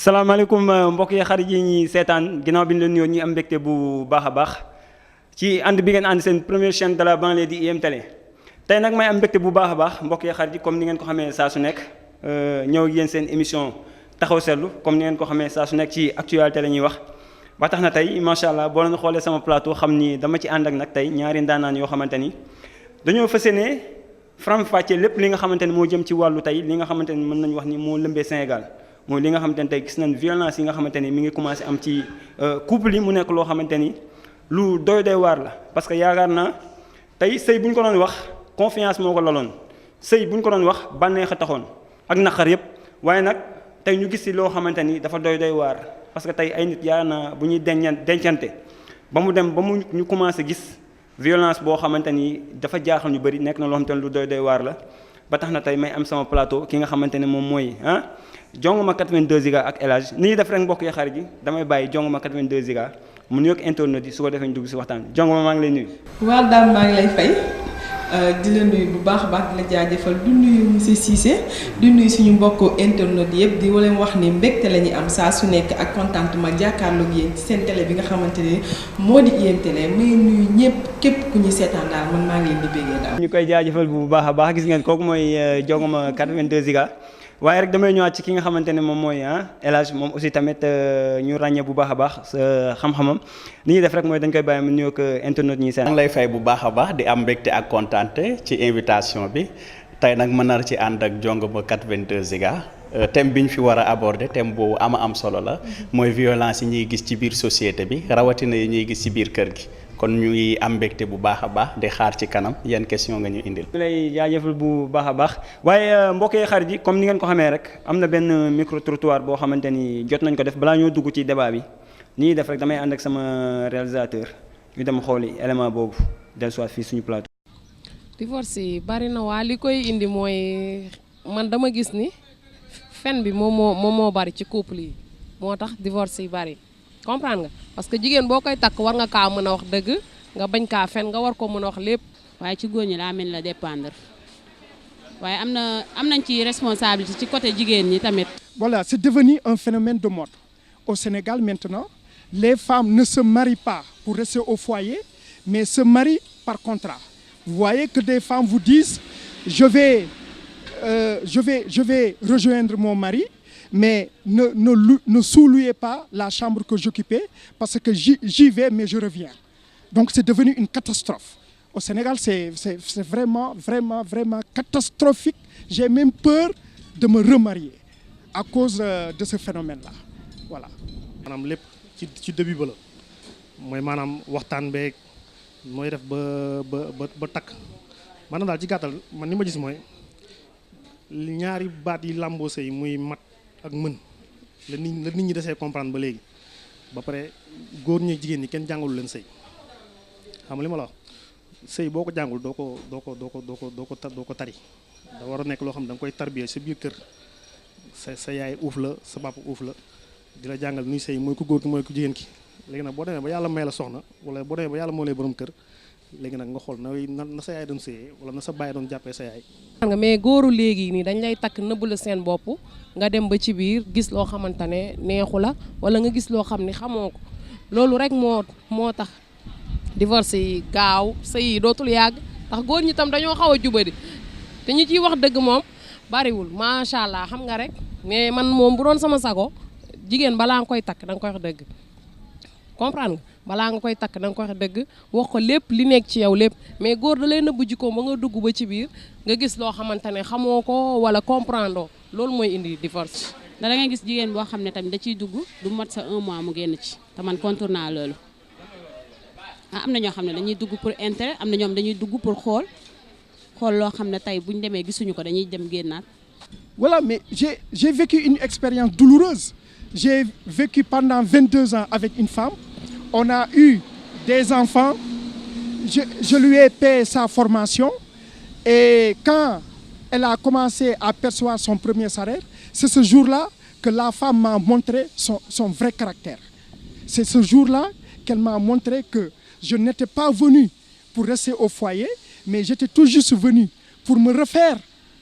salaamaaleykum mbokk yi xarit yi ñi seetaan ginnaaw bi ñu leen nuyoo ñi am mbégte bu baax a baax ci ànd bi ngeen ànd seen première chaîne de la banlieue di IM Télé tey nag may am mbégte bu baax a baax mbokk yi xarit yi comme ni ngeen ko xamee saa su nekk ñëw ak yéen seen émission taxaw seetlu comme ni ngeen ko xamee saa su nekk ci actualité la ñuy wax ba tax na tey macha allah boo leen xoolee sama plateau xam ni dama ci ànd ak nag tey ñaari ndaanaan yoo xamante ni dañoo fas yéene faram-fàccee lépp li nga xamante ni moo jëm ci wàllu tey li nga xamante ni mën nañu wax ni moo lëmbee Sénégal mooy li nga xamante ni tey gis nañ violence yi nga xamante ni mi ngi commencé am ci couple yi mu nekk loo xamante ni lu doy waar la parce que yaakaar naa tey sëy bu ñu ko doon wax confiance moo ko laloon sëy bu ñu ko doon wax bànneex a taxoon ak naqar yépp waaye nag tey ñu gis ci loo xamante ni dafa doy waar parce que tey ay nit yaakaar naa bu ñuy dencante ba mu dem ba mu ñu commencé gis violence boo xamante ni dafa jaaxal ñu bëri nekk na loo xamante ni lu doy waar la ba tax na tey may am sama plateau ki nga xamante ne moom mooy Jongoma 82 Giga ak El Hadj ni ñuy def rek mbokk yi xarit yi damay bàyyi Jongoma 82 Giga mu nuyoog internet yi su ko defee ñu dugg si waxtaan Jongoma maa ngi lay nuyu. waaw daal maa ngi lay fay di la nuyu bu baax a baax di la jaajëfal du nuyu monsieur Cissé di nuyu suñu mbokku internet yëpp di leen wax ni mbégte la ñuy am saa su nekk ak contentement jàkkaarloog yéen ci seen télé bi nga xamante ne moo di IM Télé may nuyu ñëpp képp ku ñuy seetaan daal man maa ngi leen di béggee daal. ñu koy jaajëfal bu baax a baax gis ngeen kooku mooy Jongoma 82 Giga. waaye rek damay ñëwaat ci ki nga xamante ne moom mooy El Hadj moom aussi tamit ñu ràññee bu baax a baax sa xam-xamam li ñuy def rek mooy dañ koy bàyyi mu nuyoog internet ñi seen. maa ngi lay fay bu baax a baax di am mbégte ak kontaante ci invitation bi tey nag mën nar ci ànd ak Jongoma 82 Giga thème bi ñu fi war a aborder thème boobu am solo la mooy violence yi ñuy gis ci biir société bi rawatina yi ñuy gis ci biir kër gi. kon ñuy am mbégte bu baax a baax di xaar ci kanam yan question nga ñu indil. ñu lay jaajëfal bu baax a baax waaye mbokk yi xarit yi comme ni ngeen ko xamee rek am na benn micro trottoir boo xamante ni jot nañ ko def balaa ñoo dugg ci débat bi nii def rek damay ànd ak sama réalisateur ñu dem xooli élément boobu dellusiwaat fii suñu plateau. divorce yi bari na waa li koy indi mooy man dama gis ni fen bi moom moo bari ci couple yi moo tax divorce yi bari. comprendre nga parce que jigéen boo koy takk war nga kaa mën a wax dëgg nga bañ kaa fen nga war ko mën a wax lépp. waaye ci góor ñi daa mel la dépendre waaye am nañ ci responsabilité ci côté jigéen ñi tamit. Voilà, c'est devenu un phénomène de mode. Au Sénégal maintenant, les femmes ne se marient pas pour rester au foyer, mais se marient par contrat. Vous voyez que des femmes vous disent je vais rejoindre mon mari. Mais ne sous-louez pas la chambre que j'occupais parce que j'y vais, mais je reviens. Donc c'est devenu une catastrophe. Au Sénégal, c'est vraiment catastrophique. J'ai même peur de me remarier à cause de ce phénomène-là. Voilà. maanaam lépp ci début ba la mooy maanaam waxtaan beeg mooy def ba takk maanaam daal ci gàttal man ni ma gis mooy ñaari baat yi làmboo sëy muy mat ak mën la nit ñi desee comprendre ba léegi ba pare góor ñi jigéen ñi kenn jàngalu leen sëy xam nga li ma la wax sëy boo ko jàngul doo ko tari da war a nekk loo xam ne da nga koy tarbiyee sa biir kër sa yaay uuf la sa papa uuf la di la jàngal nuy sëy mooy ku góor ki mooy ku jigéen ki léegi nag boo demee ba yàlla may la soxna wala boo demee ba yàlla moo lay borom kër léegi nag nga xool na sa yaay doon sëyee wala na sa baay doon jàppee sa yaay. nga mais góoru léegi nii dañ lay takk nëbb la seen bopp nga dem ba ci biir gis loo xamante ne neexu la wala nga gis loo xam ne xamoo ko loolu rek moo tax divorce yi gaaw sëy yi dootul yàgg ndax góor ñi tam dañoo xaw a jubadi te ñu ciy wax dëgg moom bariwul macha allah xam nga rek mais man moom bu doon sama sago jigéen balaa nga koy takk da nga koy wax dëgg comprendre nga balaa nga koy takk da nga koy wax dëgg wax ko lépp li nekk ci yow lépp mais góor da lay nëbb jikkoom ba nga dugg ba ci biir nga gis loo xamante ne xamoo ko wala comprendre loolu mooy indi divorce. da ngay gis jigéen boo xam ne tamit da ciy dugg du mat sa 1 mois mu génn ci te man contour naa loolu am na ñoo xam ne dañuy dugg pour intérêt am na ñoom dañuy dugg pour xool loo xam ne tey bu ñu demee gisuñu ko dañuy dem génnaat. Voilà, mais j'ai vécu une expérience douloureuse. J'ai vécu pendant 22 ans avec une femme. On a eu des enfants. Je lui ai payé sa formation. Et quand elle a commencé à percevoir son premier salaire, c'est ce jour-là que la femme m'a montré son vrai caractère. C'est ce jour-là qu'elle m'a montré que je n'étais pas venu pour rester au foyer, mais j'étais tout juste venu pour me refaire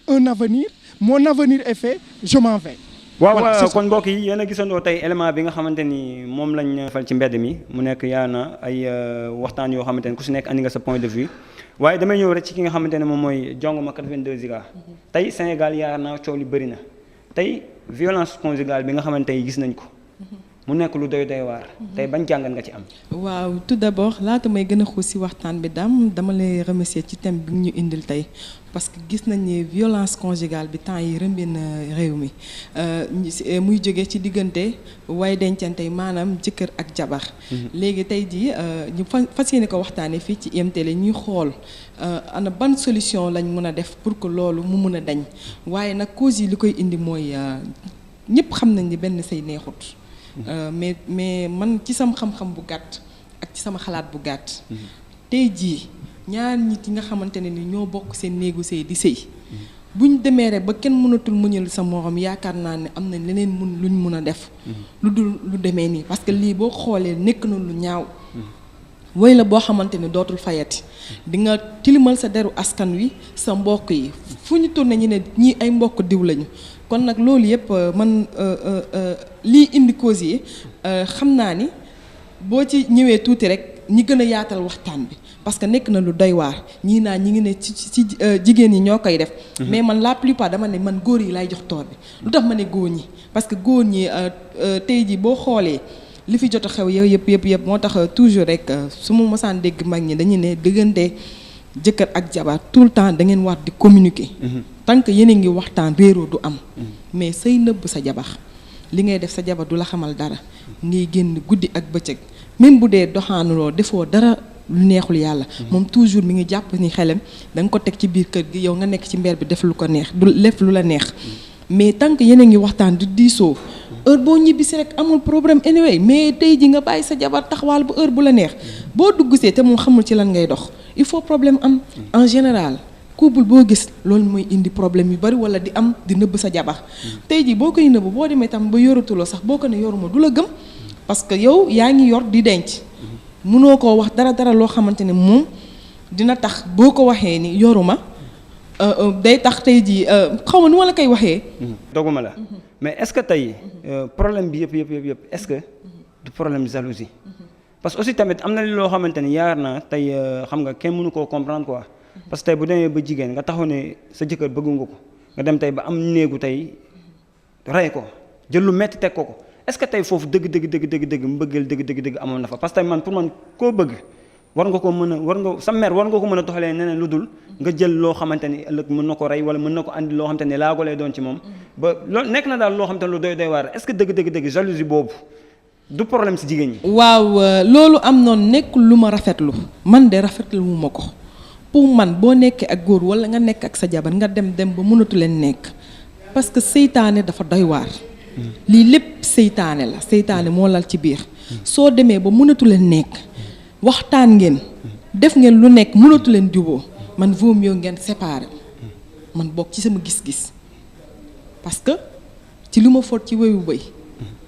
un avenir. Mon avenir est fait, je m'en vais. waaw kon mbokk yi yéen a gisandoo tey élément bi nga xamante ni moom lañ fal ci mbedd mi mu nekk yaa na ay waxtaan yoo xamante ni ku si nekk andi nga sa point de vue waaye damay ñëw rek ci ki nga xamante ne moom mooy Jongoma 82 Giga tey Sénégal yaa na coow li bëri na tey violence conjugale bi nga xamante ni gis nañ ko mu nekk lu doy waar tey bañ jàngat nga ci am. waaw tout d'abord laata may gën a xuus ci waxtaan bi dama lay remercier ci thème bi ñu indil tey parce que gis nañ ne violence conjugale bi temps yi rëmbee na réew mi muy jóge ci diggante way dencante yi maanaam jëkkër ak jabar. léegi tey jii ñu fas yéene ko waxtaanee fii ci IM Télé ñuy xool ana ban solution lañ mën a def pour que loolu mu mën a dañ waaye nag cause yi li koy indi mooy ñëpp xam nañ ni benn sëy neexut. mais man ci sama xam-xam bu gàtt ak ci sama xalaat bu gàtt tey jii ñaar nit yi nga xamante ne ni ñoo bokk seen néegu sëy di sëy buñ demee rek ba kenn mënatul muñal sa morom yaakaar naa ne am nañ leneen luñ mun a def lu dul lu demee nii parce que lii boo xoolee nekk na lu ñaaw woy la boo xamante ne dootul fayati di nga tilimal sa deru askan wi sa mbokk yi fu ñu tourné ñu ne ñii ay mbokk diw lañu kon nag loolu yëpp man lii indi cause yi xam naa ni boo ci ñëwee tuuti rek ñi gën a yaatal waxtaan bi parce que nekk na lu doy waar ñii naa ñi ngi ne ci jigéen ñi ñoo koy def mais man la plupart dama ne man góor yi lay jox toor bi lu tax ma ne góor ñi parce que góor ñi tey ji boo xoolee li fi jot a xew yow yëpp moo tax toujours rek su ma mosaan dégg mag ñi dañuy ne diggante jëkkër ak jabar tout le temps da ngeen war di communiquer tant que yéen a ngi waxtaan réeroo du am mais say nëbb sa jabar li ngay def sa jabar du la xamal dara ngay génn guddi ak bëccëg même bu dee doxaanuloo defoo dara lu neexul yàlla moom toujours mi ngi jàpp ni xelam da nga ko teg ci biir kër gi yow nga nekk ci mbeer bi def lu ko neex du def lu la neex mais tant que yéen a ngi waxtaan di diisoo heure boo ñibbisi rek amul problème anyway mais tey ji nga bàyyi sa jabar taxawaal ba heure bu la neex boo duggsee te moom xamul ci lan ngay dox il faut problème am en général couple boo gis loolu mooy indi problème yu bari wala di am di nëbb sa jabar tey ji boo koy nëbb boo demee tam ba yoratuloo sax boo ko ne yoruma du la gëm parce que yow yaa ngi yor di denc mënoo koo wax dara loo xamante ne moom dina tax boo ko waxee ni yoruma day tax tey jii xaw ma nu ma la koy waxee. doguma la mais est-ce que tey problème bi yëpp est-ce que du problème jalousie parce que aussi tamit am na loo xamante ni yaar na tey xam nga kenn mënu koo comprendre quoi parce que tey bu demee ba jigéen nga taxaw ne sa jëkkër bëgg nga ko nga dem tey ba am néegu tey rey ko jël lu metti teg ko est-ce que tey foofu dëgg mbëggeel dëgg amoon na fa parce que man pour man koo bëgg war nga ko mën a sa mère war nga ko mën a doxalee neneen lu dul nga jël loo xamante ni ëllëg mën na ko rey wala mën na ko andi loo xamante ni laago lay doon ci moom ba loolu nekk na daal loo xamante ni lu doy waar est-ce que dëgg jalousie boobu du problème si jigéen ñi. waaw loolu am noonu nekkul lu ma rafetlu man de rafetlu wu ma ko pour man boo nekkee ak góor wala nga nekk ak sa jabar nga dem ba mënatu leen nekk parce que seytaane dafa doy waar. lii lépp seytaane la seytaane moo lal ci biir soo demee ba mënatu leen nekk waxtaan ngeen def ngeen lu nekk mënatu leen juboo man vaut mieux ngeen séparer man bokk ci sama gis-gis parce que ci lu ma foot ci wéyu bëy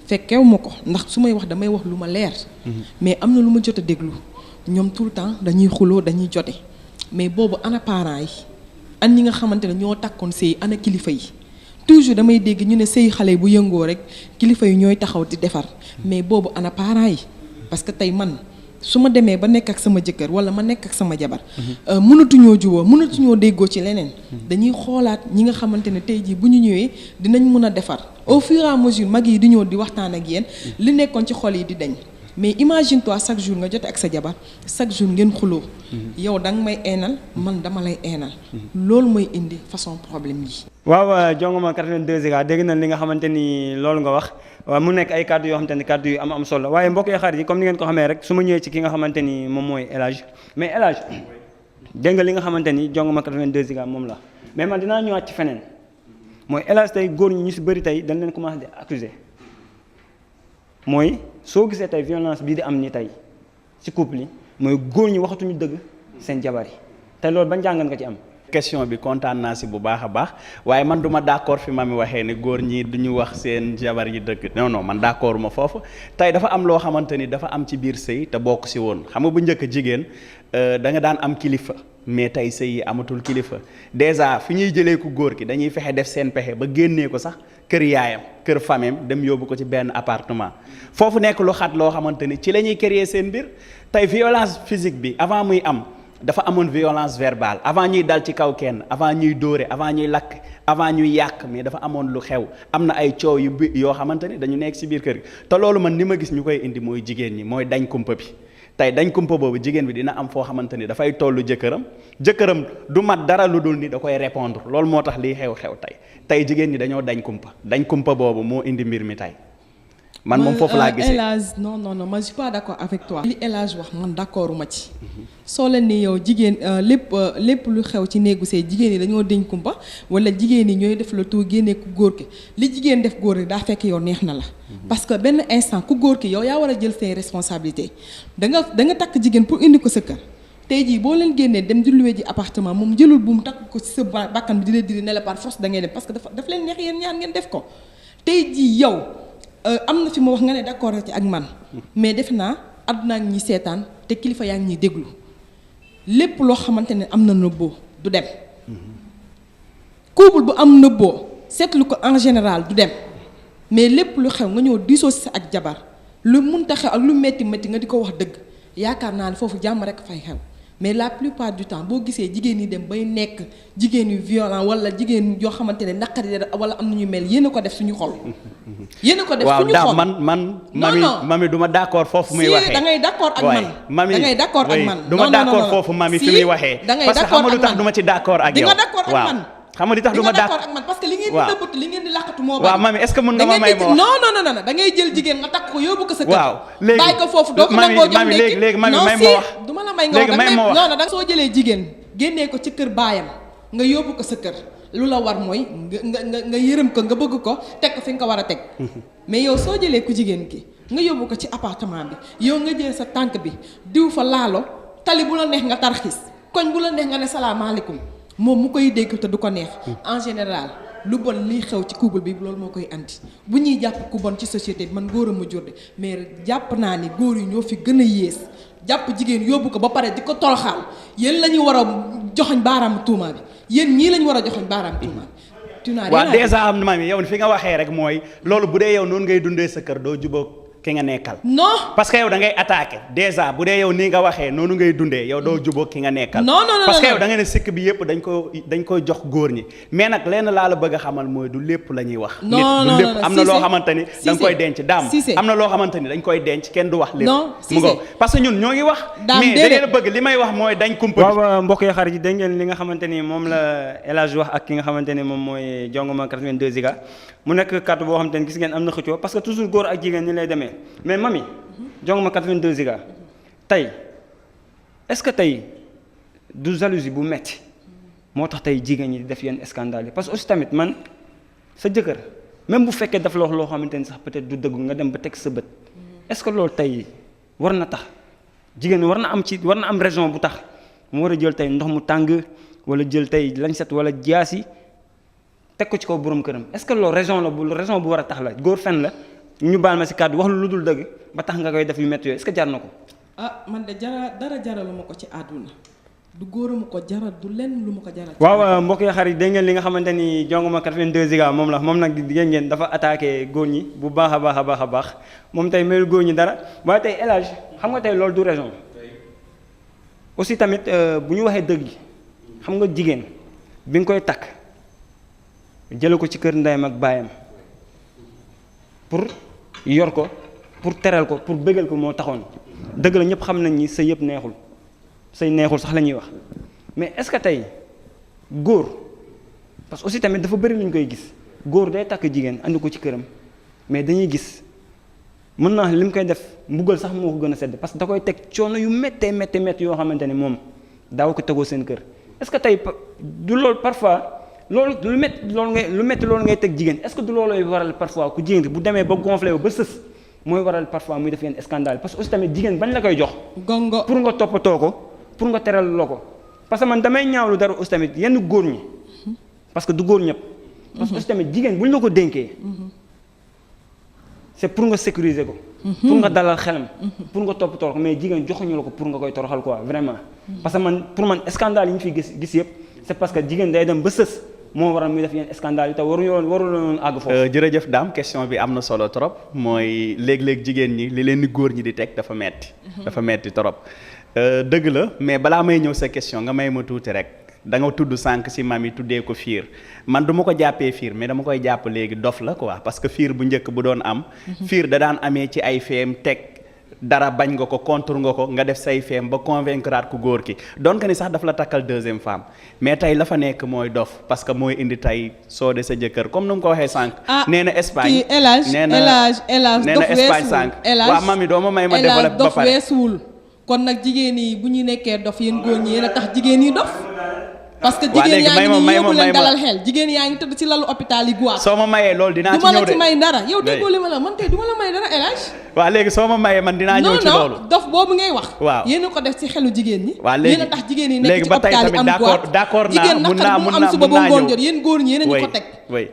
fekkew ma ko ndax su may wax damay wax lu ma leer mais am na lu ma jot a déglu ñoom tout le temps dañuy xuloo dañuy jote mais boobu ana parents yi an ñi nga xamante ne ñoo takkoon sëy ana kilifa yi toujours damay dégg ñu ne sëy xale bu yëngoo rek kilifa yi ñooy taxaw di defar mais boobu ana parents yi parce que tey man su ma demee ba nekk ak sama jëkkër wala ma nekk ak sama jabar mënatuñoo juboo mënatuñoo déggoo ci leneen dañuy xoolaat ñi nga xamante ne tey jii bu ñu ñëwee dinañ mën a defar au fur et à mesure mag yi di ñëw di waxtaan ak yéen li nekkoon ci xol yi di dañ mais imagine toi chaque jour nga jote ak sa jabar chaque jour ngeen xuloo yow da nga may eenal man dama lay eenal loolu mooy indi façon problème yi. waaw Jongoma 82 Giga dégg nañ li nga xamante ni loolu nga wax waaw mu nekk ay kàddu yoo xamante ni kàddu yu am solo waaye mbokk yi xarit yi comme ni ngeen ko xamee rek su ma ñëwee ci ki nga xamante ni moom mooy El Hadj mais El Hadj dégg nga li nga xamante ni Jongoma 82 Giga moom la mais man dinaa ñëwaat ci feneen mooy El Hadj tey góor ñi ñu si bëri tey dañ leen commencé di accuser mooy soo gisee tey violence bii di am ni tey ci couple yi mooy góor ñi waxatuñu dëgg seen jabar yi te loolu ban jàngat nga ci am. question bi kontaan naa si bu baax a baax waaye man duma d'accord fi ma mi waxee ne góor ñi duñu wax seen jabar yi dëgg non man d'accord ma foofu tey dafa am loo xamante ni dafa am ci biir sëy te bokk si woon xam nga bu njëkk jigéen da nga daan am kilifa mais tey sëy yi amatul kilifa déjà fi ñuy jëlee ku góor ki dañuy fexe def seen pexe ba génnee ko sax kër yaayam kër famem dem yóbbu ko ci benn appartement foofu nekk lu xat loo xamante ni ci la ñuy créer seen mbir tey violence physique bi avant muy am dafa amoon violence verbale avant ñuy dal ci kaw kenn avant ñuy dóore avant ñuy lakk avant ñuy yàq mais dafa amoon lu xew am na ay coow yu yoo xamante ni dañu nekk ci biir kër gi te loolu man ni ma gis ñu koy indi mooy jigéen ñi mooy dañ kumpa bi tey dañ kumpa boobu jigéen bi dina am foo xamante ni dafay tollu jëkkëram du mat dara lu dul ni da koy répondre loolu moo tax liy xew-xew tey jigéen ñi dañoo dañ kumpa boobu moo indi mbir mi tey man moom foofu laa gisee El Hadj non man je suis pas d'accord avec toi. li El Hadj wax man d'accord ma ci. soo leen ni yow jigéen lépp lu xew ci néegu sëy jigéen yi dañoo deñ kumpa wala jigéen yi ñooy def la tout génnee ku góor ki li jigéen def góor ki daa fekk yow neex na la. parce que benn instant ku góor ki yow yaa war a jël say responsabilités da nga takk jigéen pour indi ko sa kër. tey jii boo leen génnee dem di louer ji appartement moom jëlul bu mu takk ko ci sa bakkan bi di la diri ne la par force da ngay dem parce que daf leen neex yéen ñaar ngeen def ko tey jii yow. am na fi ma wax nga ne d'accord ci ak man mais def naa àdduna ñi seetaan te kilifa yaa ngi ñuy déglu lépp loo xamante ne am na nëbboo du dem couple bu am nëbboo seetlu ko en général du dem mais lépp lu xew nga ñëw diisoo si sa ak jabar lu munta xew ak lu metti nga di ko wax dëgg yaakaar naa ne foofu jàmm rek fay xew mais la plupart du temps boo gisee jigéen ñi dem bay nekk jigéen yu violent wala jigéen yoo xamante ne naqari wala am na ñu mel yéen a ko def suñu xol. yéen a ko def suñu xol waaw man mami du ma d'accord foofu muy waxee. si da ngay d'accord ak man. da ngay d'accord ak man. du ma d'accord foofu mami fi muy waxee. da ngay parce que d'accord xam nga lu ak tax man du ma ci d'accord ak yow. di nga d'accord ak man. xam nga li tax du ma d'accord ak man parce que li ngeen di nëbbatu li ngeen di laqatu moo bari. waaw mami est-ce que mën nga ma may ma wax non da ngay jël jigéen nga takk ko yóbbu ko sa kër. waaw léegi bàyyi ko foofu doo ko nangoo jox léegi mami may ma wax. du ma la may nga wax non da nga soo jëlee jigéen génnee ko ci kër baayam nga yóbbu ko sa kër lu la war mooy nga yërëm ko nga bëgg ko teg ko fi nga ko war a teg mais yow soo jëlee ku jigéen ki nga yóbbu ko ci appartement bi yow nga jël sa tànk bi diw fa laalo tali bu la neex nga tarxis koñ bu la neex nga ne salaamaaleykum moom mu koy dégg te du ko neex en général lu bon liy xew ci couple bi loolu moo koy andi bu ñuy jàpp ku bon ci société bi man góor a ma jur de mais jàpp naa ni góor yi ñoo fi gën a yées jàpp jigéen yóbbu ko ba pare di ko toroxal yéen la ñu war a joxoñ baaraam tuuma bi yéen ñii la ñu war a joxoñ baaraam tuuma bi. waaw déjà am na maam yow fi nga waxee rek mooy loolu bu dee yow noonu ngay dundee sa kër doo jubóog ki nga nekkal. non parce que yow da ngay attaqué déjà bu dee yow nii nga waxee noonu ngay dundee yow doo jubóog ki nga nekkal. non parce que yow da nga ne sikk bi yëpp dañ koy jox góor ñi mais nag lenn laa la bëgg a xamal mooy du lépp la ñuy wax. non nit du lépp am na loo xamante ni da nga koy denc daam am na loo xamante ni dañ koy denc kenn du wax lépp. non mu ngo parce que ñun ñoo ngi wax. mais da ngeen a bëgg li may wax mooy dañ kumpa. waaw mbokk yi xarit yi dégg ngeen li nga xamante ni moom la El Hadj wax ak ki nga xamante ni moom mooy Jongoma 82 Giga mu nekk kàddu boo xamante ni gis ngeen am na xëccoo parce que toujours góor ak jigéen ni lay demee mais mami Jongoma 82 Giga tey est-ce que tey du jalousie bu metti moo tax tey jigéen ñi di def yenn scandale yi parce que aussi tamit man sa jëkkër même bu fekkee daf la wax loo xamante ni sax peut-être du dëgg nga dem ba teg sa bët est-ce que loolu tey war na tax jigéen war na am raison bu tax mu war a jël tey ndox mu tàng wala jël tey lañset wala jaasi teg ko ci kaw borom këram est-ce que loolu raison bu war a tax la góor fen la ñu baal ma ci kàddu wax lu dul dëgg ba tax nga koy def yu métti yooyu est-ce que jar na ko. ah man de dara jaralu ma ko ci àdduna du góor ma ko jaral du lenn lu ma ko jaral. waaw mbokk yi xarit dégg ngeen li nga xamante ni Jongoma 82 Giga moom nag dégg ngeen dafa attaqué góor ñi bu baax a baax moom tey melu góor ñi dara waaye tey El Hadj xam nga tey loolu du raison aussi tamit bu ñu waxee dëgg xam nga jigéen bi nga koy takk jële ko ci kër ndeyam ak baayam pour yor ko pour teral ko pour bëggal ko moo taxoon dëgg la ñëpp xam nañ ni sa yëpp neexul say neexul sax la ñuy wax mais est-ce que tey góor parce que aussi tamit dafa bëri lu ñu koy gis góor day takk jigéen andi ko ci këram mais dañuy gis mën naa li mu koy def mbugal sax moo ko gën a sedd parce que da koy teg coono yu méttee yoo xamante ne moom daaw ko tegoo seen kër est-ce que tey du loolu parfois loolu lu métti loolu ngay teg jigéen est-ce que du loolooy waral parfois ku jigéen bu demee ba gonflé ba sës mooy waral parfois muy def yenn scandale parce que aussi tamit jigéen bañ la koy jox. gongo pour nga toppatoo ko pour nga teral loo ko parce que man damay ñaawlu dara aussi tamit yenn góor ñi parce que du góor ñëpp. parce que aussi tamit jigéen buñ la ko dénkee. c'est pour nga sécuriser ko. pour nga dalal xelam. pour nga toppatoo ko mais jigéen joxuñu la ko pour nga koy toroxal quoi vraiment. parce que pour man scandale yi ñu fi gis yëpp c'est parce que jigéen day dem ba sës moo waral muy def yenn scandale yi te warul àgg foofu. jërëjëf Dame question bi am na solo trop mooy léeg-léeg jigéen ñi li leen di góor ñi di teg dafa metti dafa metti trop dëgg la mais balaa may ñëw sa question nga may ma tuuti rek. da nga tudd sànq si mami tuddee ko fiir man du ma ko jàppee fiir mais dama koy jàpp léegi dof la quoi parce que fiir bu njëkk bu doon am. fiir da daan amee ci ay feem teg dara bañ nga ko contre nga ko nga def say feem ba convaincre ku góor ki donc ni sax daf la takkal deuxième femme mais tey la fa nekk mooy dof parce que mooy indi tey soo de sa jëkkër comme nu mu ko waxee sànq. nee na Espagne nee na Espagne sànq. waaw mami doo ma may ma développé ba pare kon nag jigéen yi bu ñu nekkee dof yéen góor ñi yéen a tax jigéen yi dof. parce que jigéen yaa ngi nii yóbbu leen dalal xel jigéen yaa ngi tëdd ci lalu hôpital yi guwaat. soo ma mayee loolu dinaa ci ñëw de du ma la ci may dara yow déggoo li ma la man tey du ma la may dara El Hadj. waaw léegi soo ma mayee man dinaa ñëw ci loolu. non dof boobu ngay wax. waaw yéen a ko def ci xelu jigéen ñi. waaw léegi yéen a tax jigéen yi nekk ci hôpital yi am guwaat d'accord naa jigéen naqar bu mu am suba ba ngoon jot yéen góor ñi yéen a ñu ko teg.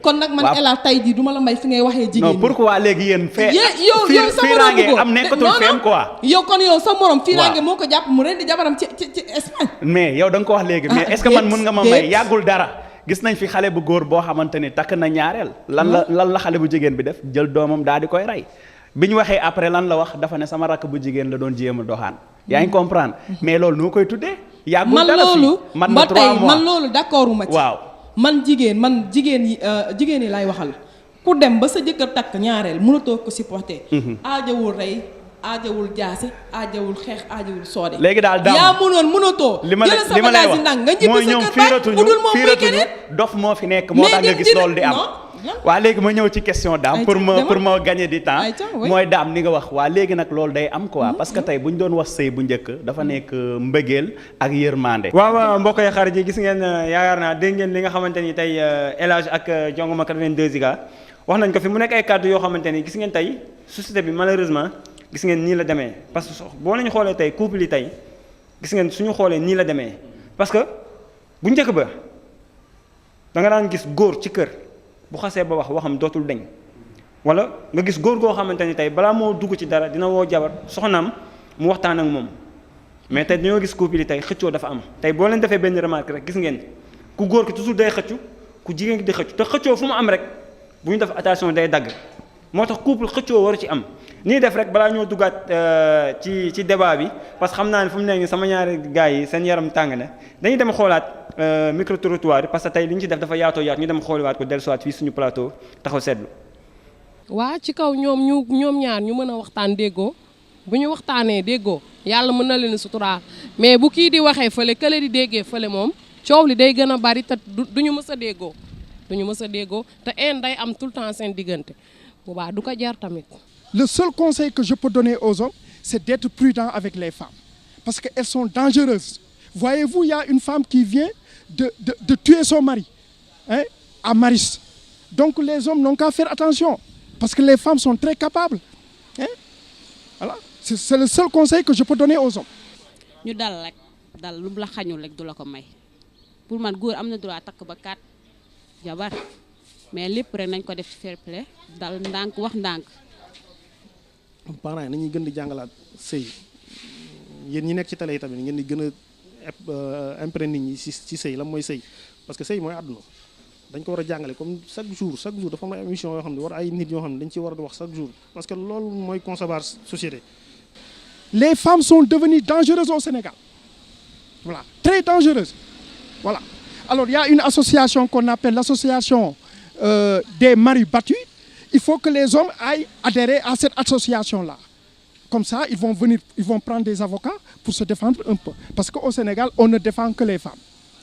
kon nag man El Hadj tey jii du ma la may fi ngay waxee jigéen ñi. non pourquoi léegi yéen fee yow sa morom bu am nekkatul feem quoi. yow kon yow sa morom fiiraange moo ko jàpp mu rendi jabaram ci Espagne. mais yow da nga ko wax léegi mais est-ce que man mun nga ma may yàggul dara gis nañ fi xale bu góor boo xamante ni takk na ñaareel lan la xale bu jigéen bi def jël doomam daal di koy rey bi ñu waxee après lan la wax dafa ne sama rakk bu jigéen la doon jéem a doxaan yaa ngi comprendre mais loolu noo koy tuddee yàggul dara fii man na 3 mois man loolu d'accord uma ci waaw man jigéen yi lay waxal ku dem ba sa jëkkër takk ñaareel mënatoo ko supporter aajawul rey aajawul jaasi aajawul xeex aajawul soode. léegi daal daaw yaa mënootoo. li ma lay wax mooy ñoom fiiratuñu dof moo fi nekk moo tax nga gis loolu di am. waa léegi ma ñëw ci question daam pour ma gagner du temps mooy daam ni nga wax waa léegi nag loolu day am quoi parce que tey bu ñu doon wax sëy bu njëkk dafa nekk mbëggeel ak yërmande. waaw mbokk yi xarit yi gis ngeen yaakaar naa dégg ngeen li nga xamante ni tey El Hadj ak Jongoma 82 Giga wax nañ ko fi mu nekk ay kàddu yoo xamante ni gis ngeen tey société bi malheureusement gis ngeen nii la demee parce que boo nañu xoolee tey couple yi tey gis ngeen suñu xoolee nii la demee parce que bu njëkk ba da nga daan gis góor ci kër bu xasee ba waxam dootul deñ wala nga gis góor goo xamante ni tey balaa moo dugg ci dara dina woo jabar soxnaam mu waxtaan ak moom mais tey dañoo gis couple yi tey xëccoo dafa am tey boo leen defee benn remarque rek gis ngeen ku góor ki toujours day xëccu ku jigéen ki di xëccu te xëccoo fu mu am rek bu ñu def attention day dagg moo tax couple xëccoo waru ci am nii def rek balaa ñoo duggaat ci débat bi parce que xam naa ne fu mu nekk nii sama ñaari gars yi seen yaram tàng na dañuy dem xoolaat micro trottoir yi parce que tey li ñu ci def dafa yaatoo yaatu ñu dem xooliwaat ko dellusiwaat fii suñu plateau taxaw seetlu. waa ci kaw ñoom ñaar ñu mën a waxtaan déggoo bu ñu waxtaanee déggoo yàlla mën na leen suturaal mais bu kii di waxee fële kële di déggee fële moom coow li day gën a bari te duñu mës a déggoo te en day am tout le temps seen diggante bu baax du ko jar tamit. Le seul conseil que je peux donner aux hommes, c'est d'être prudent avec les femmes. Parce qu'elles sont dangereuses. Voyez-vous, il y a une femme qui vient de tuer son mari à Maris. Donc les hommes n'ont qu'à faire attention. Parce que les femmes sont très capables. Voilà. C'est le seul conseil que je peux donner aux hommes. ñu dal rek dal lu la xañul rek du la ko may pour man góor am na droit takk ba 4 jabar mais lépp rek nañ ko def fair play dal ndànk wax ndànk. parents yi nañuy gën di jàngalaat sëy yéen ñi nekk ci télé yi tamit ngeen di gën a imprégner nit ñi ci sëy la mooy sëy parce que sëy mooy àdduna dañ ko war a jàngale comme chaque jour dafa am ay émission yoo xam ne war ay nit yoo xam ne dañ ci war a di wax chaque jour parce que loolu mooy concevoir société. Les femmes sont devenues dangereuses au Sénégal. Voilà, très dangereuses. Voilà. Alors il y a une association qu'on appelle l'association des maris battus. Il faut que les hommes aillent adhérer à cette association-là. Comme ça, ils vont prendre des avocats pour se défendre un peu. Parce qu'au Sénégal, on ne défend que les femmes.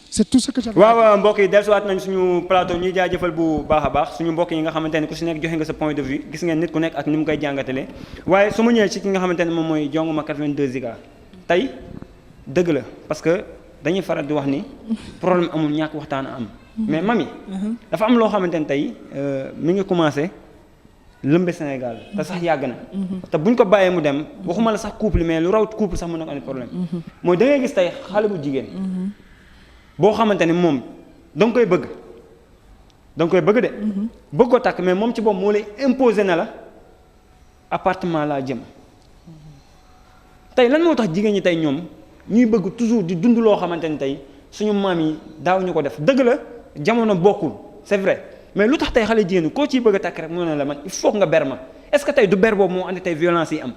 C'est tout ce que j'avais. waaw mbokk yi dellusiwaat nañ suñu plateau ñuy jaajëfal bu baax a baax suñu mbokk yi nga xamante ne ku si nekk joxe nga sa point de vue gis ngeen nit ku nekk ak ni mu koy jàngatalee waaye su ma ñëwee ci ki nga xamante ne moom mooy Jongoma 82 Giga tey dëgg la parce que dañuy faral di wax ni problème amul ñàkk waxtaan am mais mami dafa am loo xamante ne tey mi ngi commencé lëmbe Sénégal te sax yàgg na te buñ ko bàyyee mu dem waxuma la sax couple mais lu raw couple sax mën na ko andi problème mooy da ngay gis tey xale bu jigéen boo xamante ni moom da nga koy bëgg de bëgg ko takk mais moom ci bopp moo lay imposer na la appartement laa jëm tey lan moo tax jigéen ñi tey ñoom ñuy bëgg toujours di dund loo xamante ni tey suñu maam yi daaw ñu ko def dëgg la jamono bokkul c'est vrai mais lu tax tey xale jigéen koo ciy bëgg a takk rek mu ne la man il faut nga ber ma est-ce que tey du ber boobu moo andi tey violence yi am